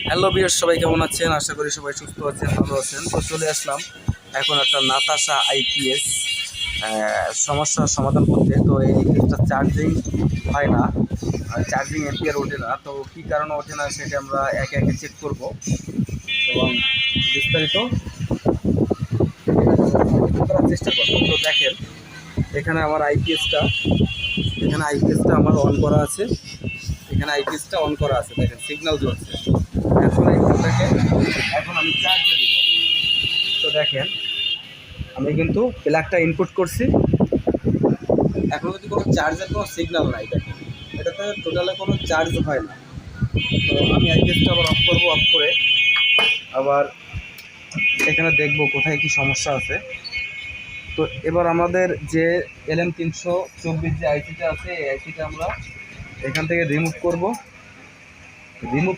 Hello viewers, সবাই কেমন আছেন? আশা করি সবাই সুস্থ আছেন, ভালো আছেন। তো চলে আসলাম এখন একটা নাতাশা আইপিএস সমস্যার সমাধান করতে। তো এই আইপিএসটা চার্জিং হয় না, চার্জিং এম্পিয়ার ওঠে না। তো কী কারণে ওঠে না সেটা আমরা একে একে চেক করব এবং বিস্তারিত করার চেষ্টা করব। তো দেখেন, এখানে আমার আইপিএসটা আমার অন করা আছে। এখানে আইপিএসটা অন করা আছে, দেখেন সিগন্যাল জ্বলছে। এখন এই ফোনটাকে আমি চার্জে দিব। তো দেখেন, আমি কিন্তু প্লাগটা ইনপুট করছি, এখন কিন্তু কোনো চার্জের কোনো সিগন্যাল নাই। দেখেন, এটাতে টোটালে কোনো চার্জ হয় না। তো আমি আইপিএসটা আবার অফ করবো, অফ করে আবার এখানে দেখব কোথায় কি সমস্যা আছে। তো এবার আমাদের যে LM324 যে আইসিটা আছে, এই আইসিটা আমরা এখান থেকে রিমুভ করব। রিমুভ